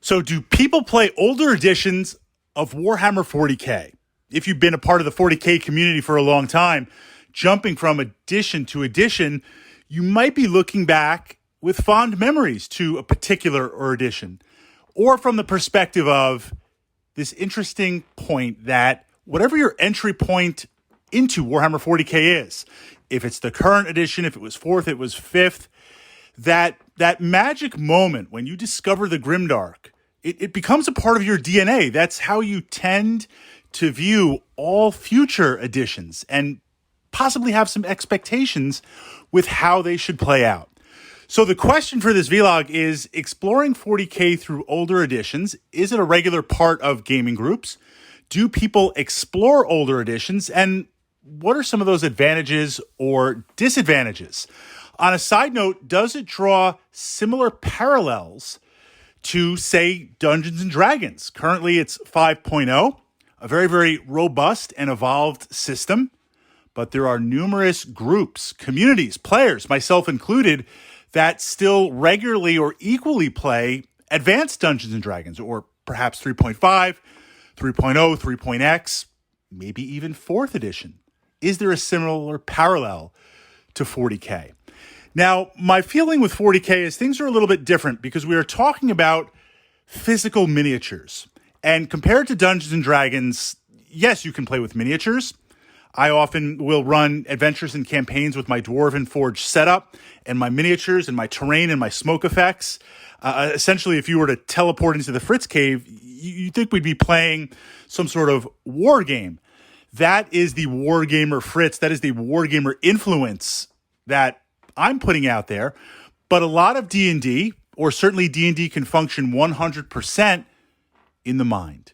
So do people play older editions of Warhammer 40K? If you've been a part of the 40K community for a long time, jumping from edition to edition, you might be looking back with fond memories to a particular edition, or from the perspective of this interesting point that whatever your entry point into Warhammer 40K is, if it's the current edition, if it was 4th, it was 5th, that magic moment when you discover the Grimdark, it becomes a part of your DNA. That's how you tend to view all future editions and possibly have some expectations with how they should play out. So the question for this vlog is exploring 40K through older editions. Is it a regular part of gaming groups? Do people explore older editions? And what are some of those advantages or disadvantages? On a side note, does it draw similar parallels to, say, Dungeons & Dragons? Currently, it's 5.0, a very, very robust and evolved system. But there are numerous groups, communities, players, myself included, that still regularly or equally play advanced Dungeons & Dragons, or perhaps 3.5, 3.0, 3.x, maybe even 4th edition. Is there a similar parallel to 40K? Now, my feeling with 40K is things are a little bit different because we are talking about physical miniatures. And compared to Dungeons & Dragons, yes, you can play with miniatures. I often will run adventures and campaigns with my Dwarven Forge setup and my miniatures and my terrain and my smoke effects. Essentially, if you were to teleport into the Fritz cave, you'd think we'd be playing some sort of war game. That is the Wargamer Fritz. That is the Wargamer influence that I'm putting out there. But a lot of D&D, or certainly D&D, can function 100% in the mind.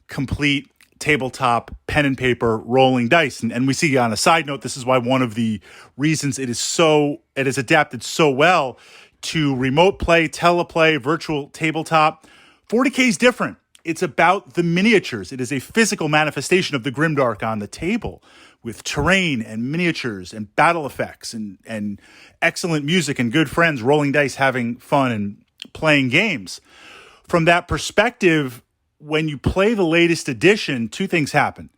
Complete tabletop, pen and paper, rolling dice. And we see, on a side note, this is why one of the reasons it is adapted so well to remote play, teleplay, virtual tabletop. 40K is different. It's about the miniatures. It is a physical manifestation of the Grimdark on the table with terrain and miniatures and battle effects and excellent music and good friends rolling dice, having fun and playing games. From that perspective, when you play the latest edition, two things happen.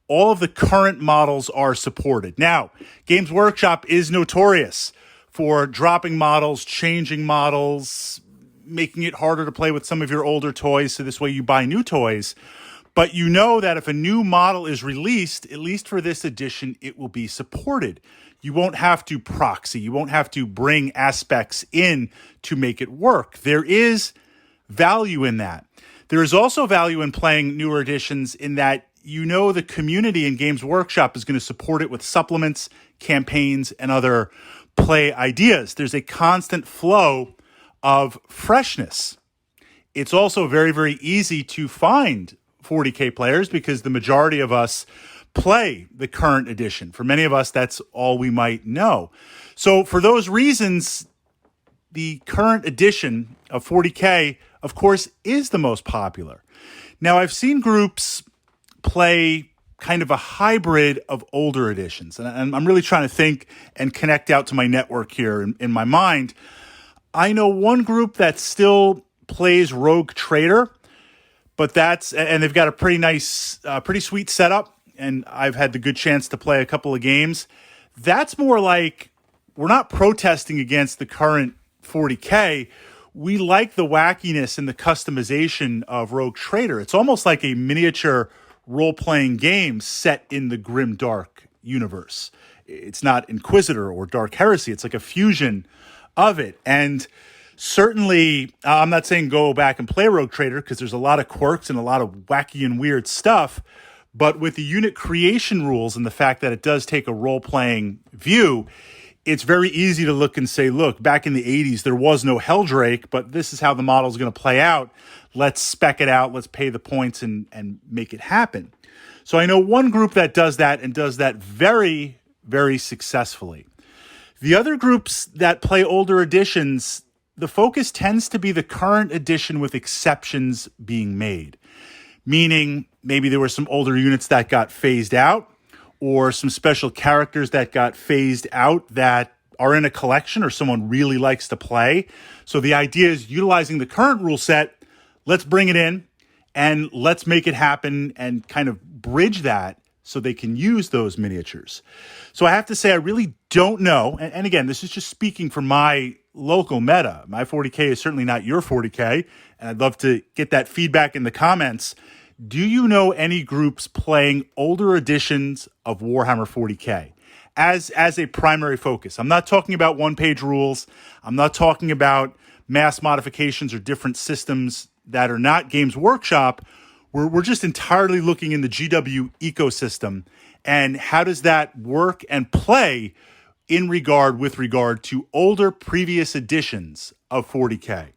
All of the current models are supported. Now, Games Workshop is notorious for dropping models, changing models, making it harder to play with some of your older toys, so this way you buy new toys. But you know that if a new model is released, at least for this edition, it will be supported. You won't have to proxy. You won't have to bring aspects in to make it work. There is value in that. There is also value in playing newer editions in that you know the community in Games Workshop is going to support it with supplements, campaigns, and other play ideas. There's a constant flow of freshness. It's also very, very easy to find 40K players because the majority of us play the current edition. For many of us, that's all we might know. So for those reasons, the current edition of 40K, of course, is the most popular. Now, I've seen groups play kind of a hybrid of older editions, and I'm really trying to think and connect out to my network here in my mind. I know one group that still plays Rogue Trader, and they've got a pretty nice, pretty sweet setup, and I've had the good chance to play a couple of games. That's more like we're not protesting against the current 40K. We like the wackiness and the customization of Rogue Trader. It's almost like a miniature role-playing game set in the Grimdark universe. It's not Inquisitor or Dark Heresy. It's like a fusion of it. And certainly, I'm not saying go back and play Rogue Trader because there's a lot of quirks and a lot of wacky and weird stuff. But with the unit creation rules and the fact that it does take a role-playing view, it's very easy to look and say, look, back in the 80s, there was no Helldrake, but this is how the model is going to play out. Let's spec it out. Let's pay the points and make it happen. So I know one group that does that and does that very, very successfully. The other groups that play older editions, the focus tends to be the current edition with exceptions being made. Meaning maybe there were some older units that got phased out, or some special characters that got phased out that are in a collection or someone really likes to play. So the idea is utilizing the current rule set, let's bring it in and let's make it happen and kind of bridge that so they can use those miniatures. So I have to say, I really don't know. And again, this is just speaking for my local meta. My 40K is certainly not your 40K. And I'd love to get that feedback in the comments. Do you know any groups playing older editions of Warhammer 40K as a primary focus? I'm not talking about one-page rules. I'm not talking about mass modifications or different systems that are not Games Workshop. We're just entirely looking in the GW ecosystem and how does that work and play with regard to older previous editions of 40K.